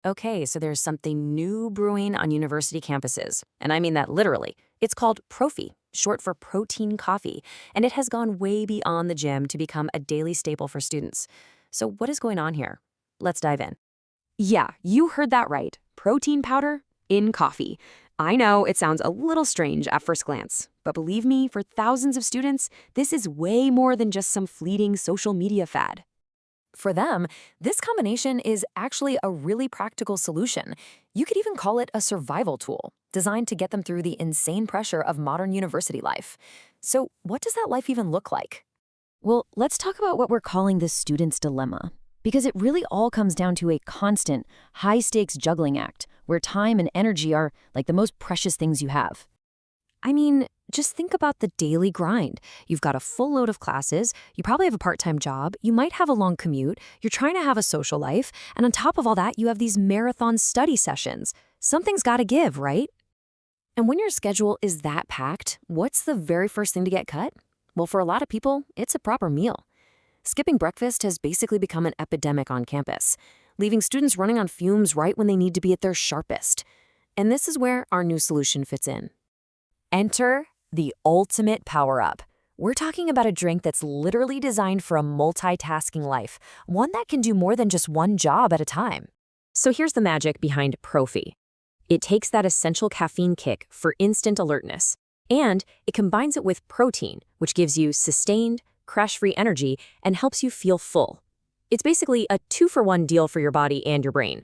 Okay, so there's something new brewing on university campuses, and I mean that literally. It's called proffee, short for protein coffee, and it has gone way beyond the gym to become a daily staple for students. So what is going on here? Let's dive in. Yeah, you heard that right. Protein powder in coffee. I know it sounds a little strange at first glance, but believe me, for thousands of students, this is way more than just some fleeting social media fad. For them, this combination is actually a really practical solution. You could even call it a survival tool, designed to get them through the insane pressure of modern university life. So, what does that life even look like? Well, let's talk about what we're calling the student's dilemma. Because it really all comes down to a constant, high stakes juggling act where time and energy are like the most precious things you have. I mean, just think about the daily grind. You've got a full load of classes, you probably have a part-time job, you might have a long commute, you're trying to have a social life, and on top of all that, you have these marathon study sessions. Something's got to give, right? And when your schedule is that packed, what's the very first thing to get cut? Well, for a lot of people, it's a proper meal. Skipping breakfast has basically become an epidemic on campus, leaving students running on fumes right when they need to be at their sharpest. And this is where our new solution fits in. Enter the ultimate power-up. We're talking about a drink that's literally designed for a multitasking life, one that can do more than just one job at a time. So here's the magic behind proffee. It takes that essential caffeine kick for instant alertness, and it combines it with protein, which gives you sustained, crash-free energy and helps you feel full. It's basically a two-for-one deal for your body and your brain.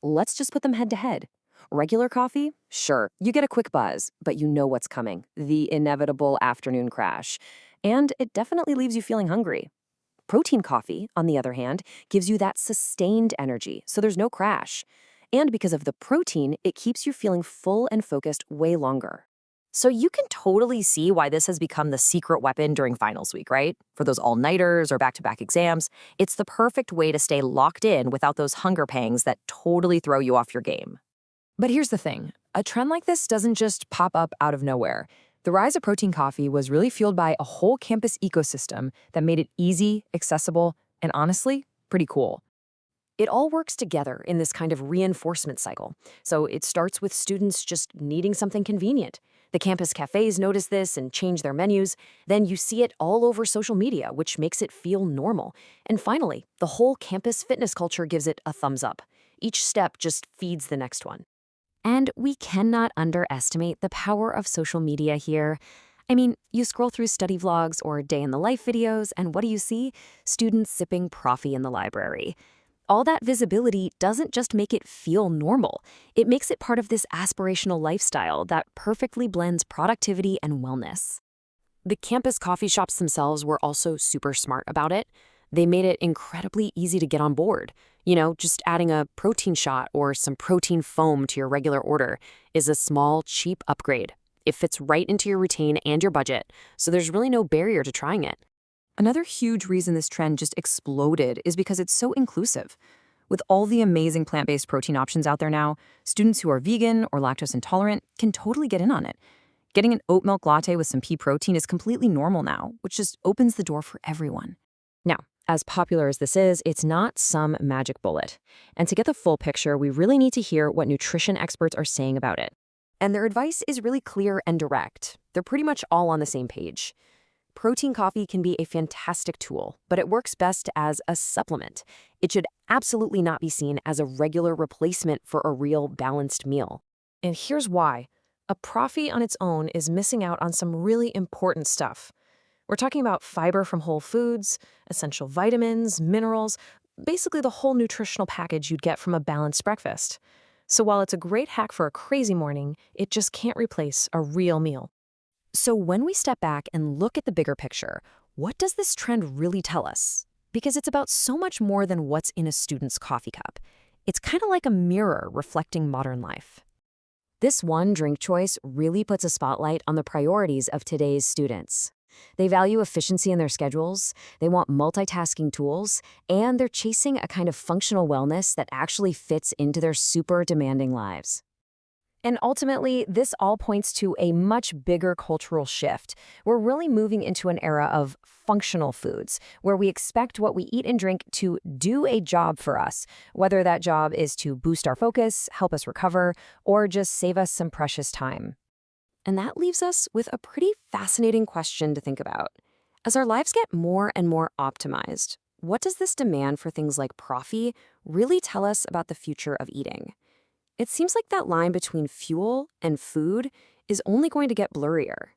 Let's just put them head to head. Regular coffee? Sure, you get a quick buzz, but you know what's coming, the inevitable afternoon crash. And it definitely leaves you feeling hungry. Protein coffee, on the other hand, gives you that sustained energy, so there's no crash. And because of the protein, it keeps you feeling full and focused way longer. So you can totally see why this has become the secret weapon during finals week, right? For those all-nighters or back-to-back exams, it's the perfect way to stay locked in without those hunger pangs that totally throw you off your game. But here's the thing. A trend like this doesn't just pop up out of nowhere. The rise of protein coffee was really fueled by a whole campus ecosystem that made it easy, accessible, and honestly, pretty cool. It all works together in this kind of reinforcement cycle. So it starts with students just needing something convenient. The campus cafes notice this and change their menus. Then you see it all over social media, which makes it feel normal. And finally, the whole campus fitness culture gives it a thumbs up. Each step just feeds the next one. And we cannot underestimate the power of social media here. I mean, you scroll through study vlogs or day in the life videos, and what do you see? Students sipping proffee in the library. All that visibility doesn't just make it feel normal. It makes it part of this aspirational lifestyle that perfectly blends productivity and wellness. The campus coffee shops themselves were also super smart about it. They made it incredibly easy to get on board. Just adding a protein shot or some protein foam to your regular order is a small, cheap upgrade. It fits right into your routine and your budget, so there's really no barrier to trying it. Another huge reason this trend just exploded is because it's so inclusive. With all the amazing plant-based protein options out there now, students who are vegan or lactose intolerant can totally get in on it. Getting an oat milk latte with some pea protein is completely normal now, which just opens the door for everyone. Now, as popular as this is, it's not some magic bullet. And to get the full picture, we really need to hear what nutrition experts are saying about it. And their advice is really clear and direct. They're pretty much all on the same page. Protein coffee can be a fantastic tool, but it works best as a supplement. It should absolutely not be seen as a regular replacement for a real balanced meal. And here's why. A proffee on its own is missing out on some really important stuff. We're talking about fiber from whole foods, essential vitamins, minerals, basically the whole nutritional package you'd get from a balanced breakfast. So while it's a great hack for a crazy morning, it just can't replace a real meal. So when we step back and look at the bigger picture, what does this trend really tell us? Because it's about so much more than what's in a student's coffee cup. It's kind of like a mirror reflecting modern life. This one drink choice really puts a spotlight on the priorities of today's students. They value efficiency in their schedules, they want multitasking tools, and they're chasing a kind of functional wellness that actually fits into their super demanding lives. And ultimately, this all points to a much bigger cultural shift. We're really moving into an era of functional foods, where we expect what we eat and drink to do a job for us, whether that job is to boost our focus, help us recover, or just save us some precious time. And that leaves us with a pretty fascinating question to think about. As our lives get more and more optimized, what does this demand for things like proffee really tell us about the future of eating? It seems like that line between fuel and food is only going to get blurrier.